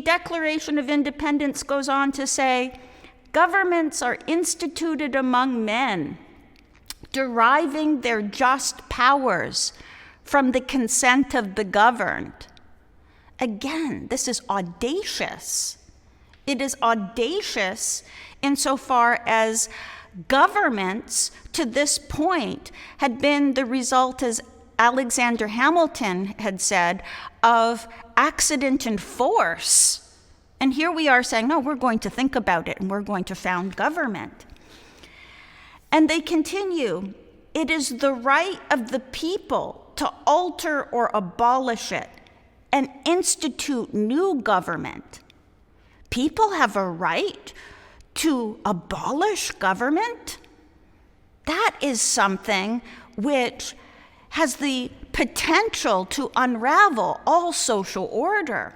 Declaration of Independence goes on to say, governments are instituted among men, deriving their just powers from the consent of the governed. Again, this is audacious. It is audacious insofar as governments to this point had been the result, as Alexander Hamilton had said, of accident and force. And here we are saying, no, we're going to think about it and we're going to found government. And they continue, it is the right of the people to alter or abolish it and institute new government. People have a right to abolish government? That is something which has the potential to unravel all social order.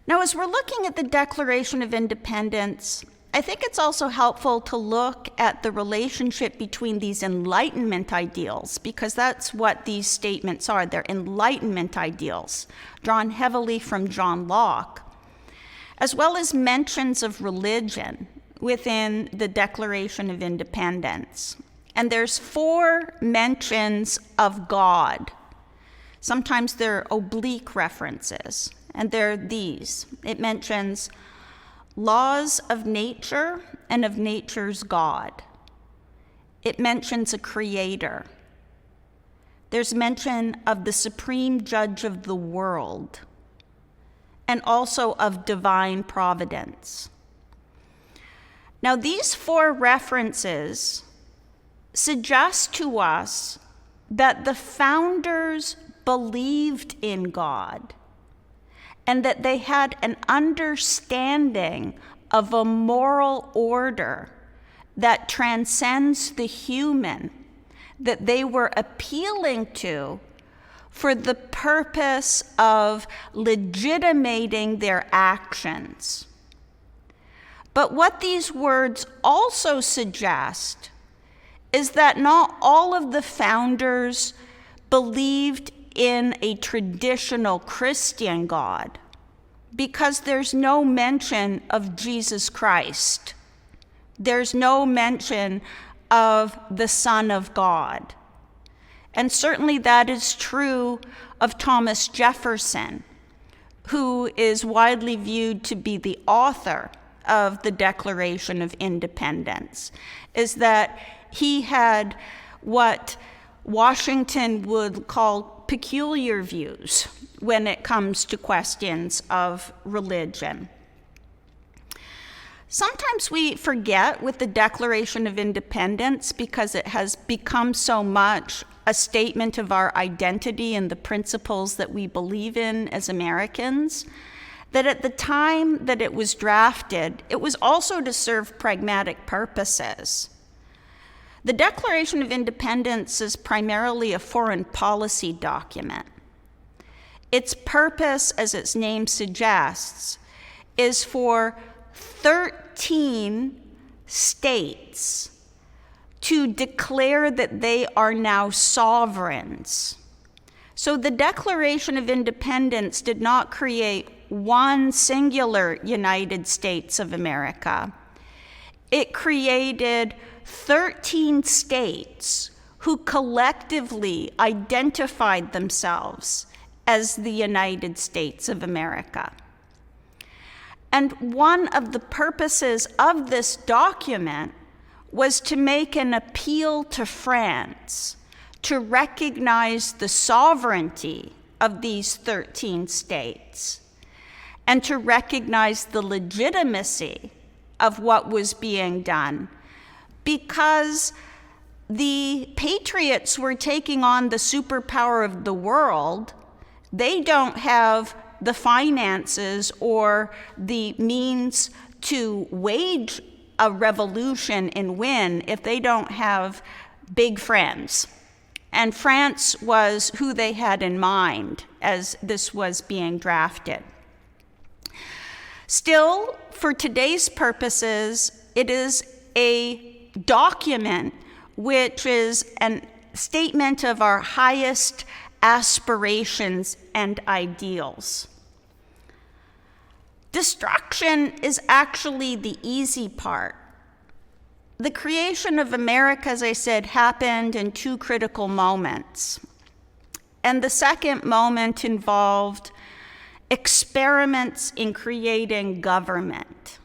Now, as we're looking at the Declaration of Independence, I think it's also helpful to look at the relationship between these Enlightenment ideals, because that's what these statements are. They're Enlightenment ideals, drawn heavily from John Locke, as well as mentions of religion within the Declaration of Independence. And there's 4 mentions of God. Sometimes they're oblique references, and they're these. It mentions laws of nature and of nature's God. It mentions a creator. There's mention of the supreme judge of the world, and also of divine providence. Now, these 4 references suggest to us that the founders believed in God and that they had an understanding of a moral order that transcends the human, that they were appealing to for the purpose of legitimating their actions. But what these words also suggest is that not all of the founders believed in a traditional Christian God, because there's no mention of Jesus Christ. There's no mention of the Son of God. And certainly that is true of Thomas Jefferson, who is widely viewed to be the author of the Declaration of Independence, is that he had what Washington would call peculiar views when it comes to questions of religion. Sometimes we forget with the Declaration of Independence, because it has become so much a statement of our identity and the principles that we believe in as Americans, that at the time that it was drafted, it was also to serve pragmatic purposes. The Declaration of Independence is primarily a foreign policy document. Its purpose, as its name suggests, is for 13 states to declare that they are now sovereigns. So the Declaration of Independence did not create one singular United States of America. It created 13 states who collectively identified themselves as the United States of America. And one of the purposes of this document was to make an appeal to France to recognize the sovereignty of these 13 states and to recognize the legitimacy of what was being done, because the patriots were taking on the superpower of the world. They don't have the finances or the means to wage a revolution and win if they don't have big friends. And France was who they had in mind as this was being drafted. Still, for today's purposes, it is a document which is a statement of our highest aspirations and ideals. Destruction is actually the easy part. The creation of America, as I said, happened in two critical moments. And the second moment involved experiments in creating government.